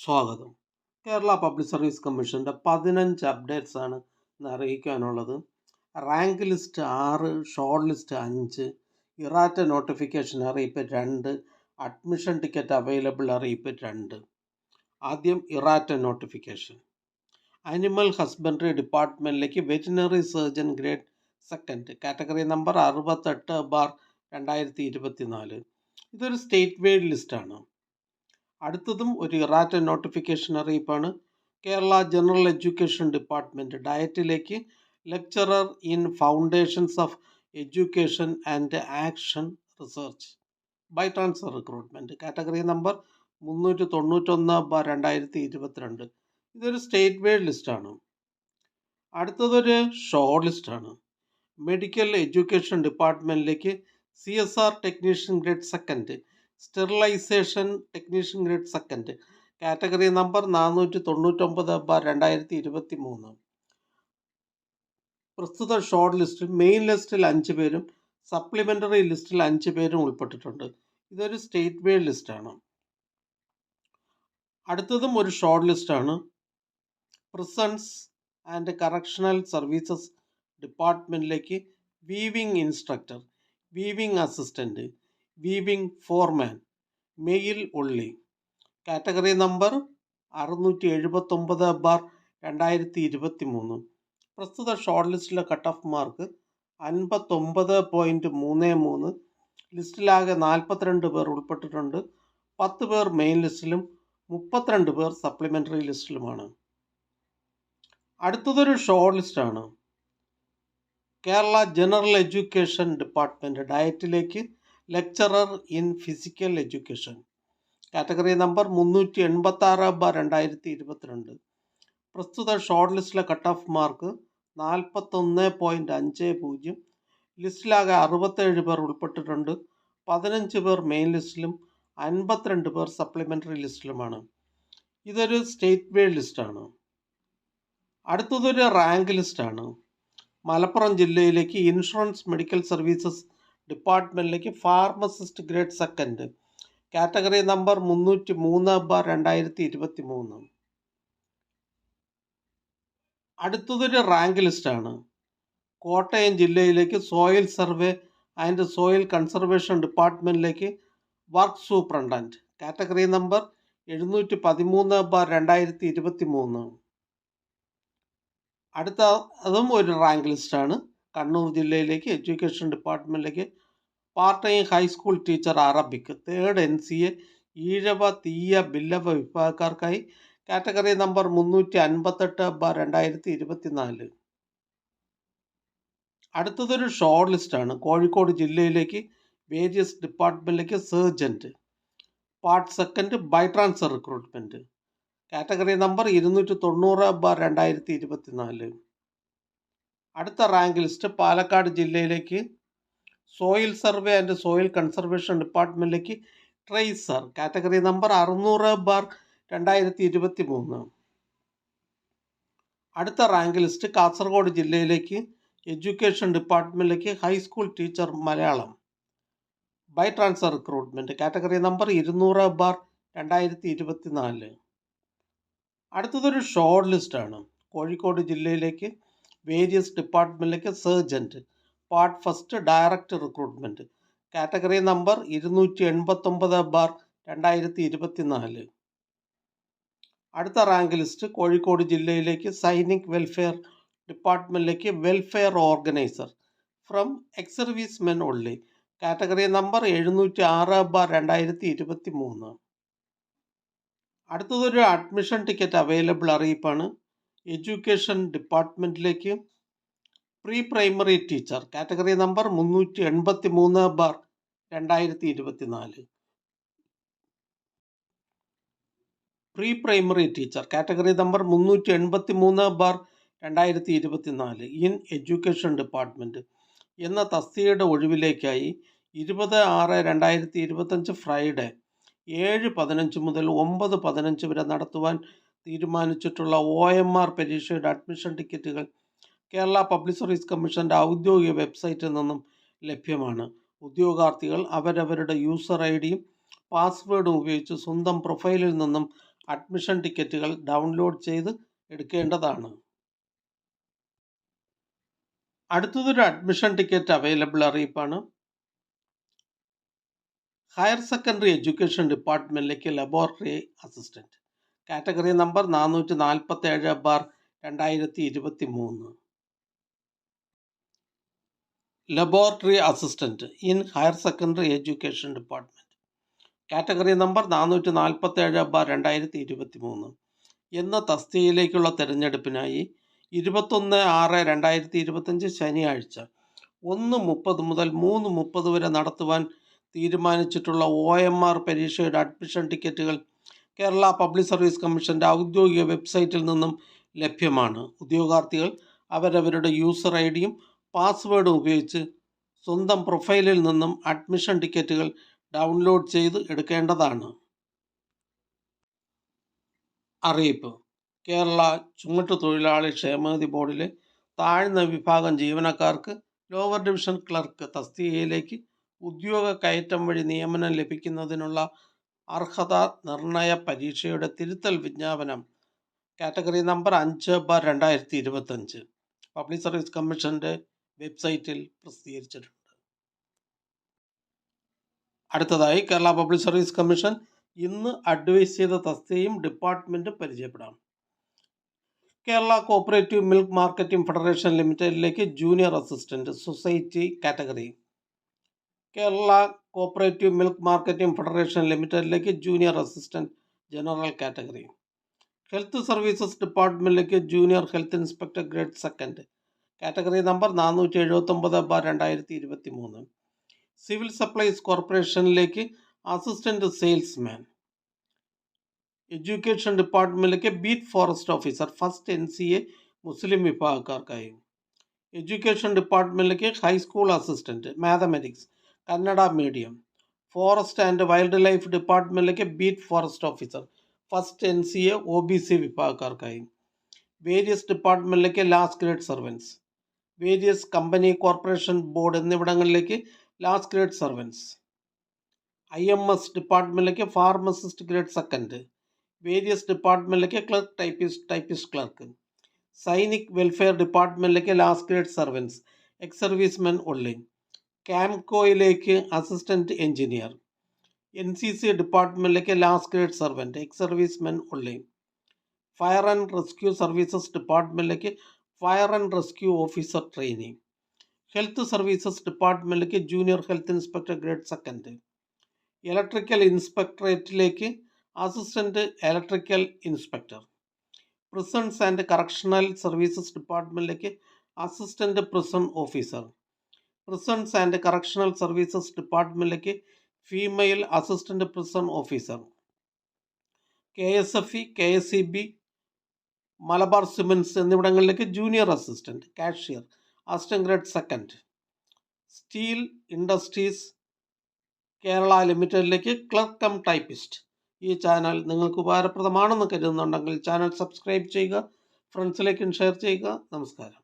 സ്വാഗതം. Kerala public service കമ്മീഷൻ്റെ 15 updates ആണ് ഇന്ന് അറിയിക്കാനുള്ളത്. Rank list 6, short list 5, errata notification അറിയിപ്പ് 2, അഡ്മിഷൻ ടിക്കറ്റ് അവൈലബിൾ അറിയിപ്പ് 2. ആദ്യം ഇറാറ്റ നോട്ടിഫിക്കേഷൻ. ആനിമൽ ഹസ്ബൻഡറി ഡിപ്പാർട്ട്മെൻറ്റിലേക്ക് veterinary surgeon grade 2 category number 68/2024. ഇതൊരു സ്റ്റേറ്റ് വൈഡ് ലിസ്റ്റാണ്. അടുത്തതും ഒരു ഇറാറ്റ നോട്ടിഫിക്കേഷൻ അറിയിപ്പാണ്. കേരള ജനറൽ എഡ്യൂക്കേഷൻ ഡിപ്പാർട്ട്മെൻറ്റ് ഡയറ്റിലേക്ക് lecturer in foundations of education and action research by transfer recruitment category number 391/2022. ഇതൊരു സ്റ്റേറ്റ് വൈഡ് ലിസ്റ്റാണ്. അടുത്തതൊരു ഷോർട്ട് ലിസ്റ്റാണ്. മെഡിക്കൽ എഡ്യൂക്കേഷൻ ഡിപ്പാർട്ട്മെൻറ്റിലേക്ക് CSR technician grade 2 sterilization technician grade 2 category number 499/2023. പ്രസ്തുത short ലിസ്റ്റിൽ main ലിസ്റ്റിൽ 5 പേരും സപ്ലിമെൻ്ററി ലിസ്റ്റിൽ 5 പേരും ഉൾപ്പെട്ടിട്ടുണ്ട്. ഇതൊരു സ്റ്റേറ്റ് വൈഡ് ലിസ്റ്റാണ്. അടുത്തതും ഒരു ഷോർട്ട് ലിസ്റ്റാണ്. പ്രിസൺസ് ആൻഡ് കറക്ഷണൽ സർവീസസ് ഡിപ്പാർട്ട്മെൻറ്റിലേക്ക് weaving instructor, weaving assistant, weaving foreman, male only category number 679/2023. പ്രസ്തുത ഷോർട്ട് ലിസ്റ്റിലെ കട്ട് ഓഫ് മാർക്ക് 59.33. ലിസ്റ്റിലാകെ 42 പേർ ഉൾപ്പെട്ടിട്ടുണ്ട്. 10 പേർ മെയിൻ ലിസ്റ്റിലും 32 പേർ സപ്ലിമെൻ്ററി ലിസ്റ്റിലുമാണ്. അടുത്തതൊരു ഷോർട്ട് ലിസ്റ്റാണ്. കേരള ജനറൽ എഡ്യൂക്കേഷൻ ഡിപ്പാർട്ട്മെൻറ്റ് ഡയറ്റിലേക്ക് lecturer in physical education category number 386/2022. പ്രസ്തുത ഷോർട്ട് ലിസ്റ്റിലെ കട്ട് ഓഫ് മാർക്ക് 41.50. ലിസ്റ്റിലാകെ 67 പേർ ഉൾപ്പെട്ടിട്ടുണ്ട്. 15 പേർ മെയിൻ ലിസ്റ്റിലും 52 പേർ സപ്ലിമെൻ്ററി ലിസ്റ്റിലുമാണ്. ഇതൊരു സ്റ്റേറ്റ് വൈഡ് ലിസ്റ്റാണ്. അടുത്തതൊരു റാങ്ക് ലിസ്റ്റാണ്. മലപ്പുറം ജില്ലയിലേക്ക് ഇൻഷുറൻസ് മെഡിക്കൽ സർവീസസ് ഡിപ്പാർട്ട്മെൻറ്റിലേക്ക് ഫാർമസിസ്റ്റ് ഗ്രേഡ് 2 കാറ്റഗറി നമ്പർ 303/2023. അടുത്തതൊരു റാങ്ക് ലിസ്റ്റാണ്. കോട്ടയം ജില്ലയിലേക്ക് soil survey and soil conservation ഡിപ്പാർട്ട്മെൻറ്റിലേക്ക് വർക്ക് സൂപ്രണ്ടൻറ്റ് കാറ്റഗറി നമ്പർ 713/2023. അടുത്ത അതും ഒരു റാങ്ക് ലിസ്റ്റാണ്. കണ്ണൂർ ജില്ലയിലേക്ക് എഡ്യൂക്കേഷൻ ഡിപ്പാർട്ട്മെൻറ്റിലേക്ക് part time high school teacher Arabic 3rd NCA Ezhava Thiyya Billava വിഭാഗക്കാർക്കായി category number 358/2024. അടുത്തതൊരു ഷോർട്ട് ലിസ്റ്റാണ്. കോഴിക്കോട് ജില്ലയിലേക്ക് വേരിയസ് ഡിപ്പാർട്ട്മെൻറ്റിലേക്ക് sergeant part 2 by transfer recruitment category number 290/2024. അടുത്ത റാങ്ക് ലിസ്റ്റ് പാലക്കാട് ജില്ലയിലേക്ക് soil survey and soil conservation ഡിപ്പാർട്ട്മെൻറ്റിലേക്ക് ട്രേസർ കാറ്റഗറി നമ്പർ 600/2023. അടുത്ത റാങ്ക് ലിസ്റ്റ് കാസർഗോഡ് ജില്ലയിലേക്ക് എഡ്യൂക്കേഷൻ ഡിപ്പാർട്ട്മെൻറ്റിലേക്ക് high school teacher Malayalam by transfer recruitment category number 200/2024. അടുത്തതൊരു ഷോർട്ട് ലിസ്റ്റാണ്. കോഴിക്കോട് ജില്ലയിലേക്ക് വേരിയസ് ഡിപ്പാർട്ട്മെൻറ്റിലേക്ക് sergeant part 1 direct recruitment category number 289/2024. അടുത്ത റാങ്ക് ലിസ്റ്റ് കോഴിക്കോട് ജില്ലയിലേക്ക് സൈനിക് വെൽഫെയർ ഡിപ്പാർട്ട്മെൻറ്റിലേക്ക് welfare organiser from ex service men only category number 706/2023. അടുത്തതൊരു അഡ്മിഷൻ ടിക്കറ്റ് അവൈലബിൾ അറിയിപ്പാണ്. എഡ്യൂക്കേഷൻ ഡിപ്പാർട്ട്മെൻറ്റിലേക്ക് pre primary teacher category number 383/2024. Pre primary teacher category number 383/2024 in education department എന്ന തസ്തികയുടെ ഒഴിവിലേക്കായി 20/6/2025 Friday 7:15 മുതൽ 9:15 വരെ നടത്തുവാൻ തീരുമാനിച്ചിട്ടുള്ള OMR പരീക്ഷയുടെ അഡ്മിഷൻ ടിക്കറ്റുകൾ കേരള പബ്ലിക് സർവീസ് കമ്മീഷൻ്റെ ഔദ്യോഗിക വെബ്സൈറ്റിൽ നിന്നും ലഭ്യമാണ്. ഉദ്യോഗാർത്ഥികൾ അവരവരുടെ യൂസർ ID യും പാസ്വേഡും ഉപയോഗിച്ച് സ്വന്തം പ്രൊഫൈലിൽ നിന്നും അഡ്മിഷൻ ടിക്കറ്റുകൾ ഡൗൺലോഡ് ചെയ്ത് എടുക്കേണ്ടതാണ്. അടുത്തതൊരു അഡ്മിഷൻ ടിക്കറ്റ് അവൈലബിൾ അറിയിപ്പാണ്. ഹയർ സെക്കൻഡറി എഡ്യൂക്കേഷൻ ഡിപ്പാർട്ട്മെൻറ്റിലേക്ക് laboratory assistant, category number 447/2023. Laboratory assistant in higher secondary education department, category number 447/2023 എന്ന തസ്തികയിലേക്കുള്ള തിരഞ്ഞെടുപ്പിനായി 21/6/2025 ശനിയാഴ്ച 1:30 മുതൽ 3:30 വരെ നടത്തുവാൻ തീരുമാനിച്ചിട്ടുള്ള OMR പരീക്ഷയുടെ അഡ്മിഷൻ ടിക്കറ്റുകൾ കേരള പബ്ലിക് സർവീസ് കമ്മീഷൻ്റെ ഔദ്യോഗിക വെബ്സൈറ്റിൽ നിന്നും ലഭ്യമാണ്. ഉദ്യോഗാർത്ഥികൾ അവരവരുടെ യൂസർ ഐഡിയും പാസ്വേഡും ഉപയോഗിച്ച് സ്വന്തം പ്രൊഫൈലിൽ നിന്നും അഡ്മിഷൻ ടിക്കറ്റുകൾ ഡൗൺലോഡ് ചെയ്ത് എടുക്കേണ്ടതാണ്. അറിയിപ്പ്: കേരള ചുമട്ടുതൊഴിലാളി ക്ഷേമനിധി ബോർഡിലെ താഴ്ന്ന വിഭാഗം ജീവനക്കാർക്ക് ലോവർ ഡിവിഷൻ ക്ലർക്ക് തസ്തികയിലേക്ക് ഉദ്യോഗ കയറ്റം വഴി നിയമനം ലഭിക്കുന്നതിനുള്ള അർഹതാ നിർണയ പരീക്ഷയുടെ തിരുത്തൽ വിജ്ഞാപനം കാറ്റഗറി നമ്പർ 5/2025 പബ്ലിക് സർവീസ് കമ്മീഷൻ്റെ വെബ്സൈറ്റിൽ പ്രസിദ്ധീകരിച്ചിട്ടുണ്ട്. അടുത്തതായി കേരള പബ്ലിക് സർവീസ് കമ്മീഷൻ ഇന്ന് അഡ്വൈസ് ചെയ്ത തസ്തികയും ഡിപ്പാർട്ട്മെൻറ്റും പരിചയപ്പെടാം. Kerala cooperative milk marketing federation ലിമിറ്റഡിലേക്ക് junior assistant society category. Kerala cooperative milk marketing federation ലിമിറ്റഡിലേക്ക് junior assistant general category. Health services ഡിപ്പാർട്ട്മെൻറ്റിലേക്ക് junior health inspector grade second, category number 479/2023. Civil supplies കോർപ്പറേഷനിലേക്ക് assistant salesman. Education ഡിപ്പാർട്ട്മെൻറ്റിലേക്ക് beat forest officer first NCA Muslim വിഭാഗക്കാർക്കായി. Education ഡിപ്പാർട്ട്മെൻറ്റിലേക്ക് high school assistant mathematics Kannada medium. Forest and wild life ഡിപ്പാർട്ട്മെൻറ്റിലേക്ക് beat forest officer first NCA OBC വിഭാഗക്കാർക്കായി. Various ഡിപ്പാർട്ട്മെൻറ്റിലേക്ക് last grade servants. Various company corporation board എന്നിവിടങ്ങളിലേക്ക് last grade servants. IMS ഡിപ്പാർട്ട്മെൻറ്റിലേക്ക് pharmacist grade second. Various ഡിപ്പാർട്ട്മെൻറ്റിലേക്ക് clerk typist clerk. Sainik welfare ഡിപ്പാർട്ട്മെൻറ്റിലേക്ക് last grade servants ex servicemen only. ക്യാംകോയിലേക്ക് assistant engineer. NCC ഡിപ്പാർട്ട്മെൻറ്റിലേക്ക് last grade servant ex servicemen only. Fire and rescue services ഡിപ്പാർട്ട്മെൻറ്റിലേക്ക് fire and rescue officer trainee. Health services ഡിപ്പാർട്ട്മെൻറ്റിലേക്ക് junior health inspector grade second. Electrical ഇൻസ്പെക്ടറേറ്റിലേക്ക് assistant electrical inspector. Prisons and correctional services ഡിപ്പാർട്ട്മെൻറ്റിലേക്ക് assistant prison officer. Prisons and correctional services ഡിപ്പാർട്ട്മെൻറ്റിലേക്ക് female assistant prison officer. KSFE, KSEB, Malabar cements എന്നിവിടങ്ങളിലേക്ക് junior assistant cashier assistant grade second. Steel industries Kerala ലിമിറ്റഡിലേക്ക് clerk cum typist. ഈ channel നിങ്ങൾക്ക് ഉപകാരപ്രദമാണെന്ന് കരുതുന്നുണ്ടെങ്കിൽ channel subscribe ചെയ്യുക, ഫ്രണ്ട്സിലേക്കും share ചെയ്യുക. നമസ്കാരം.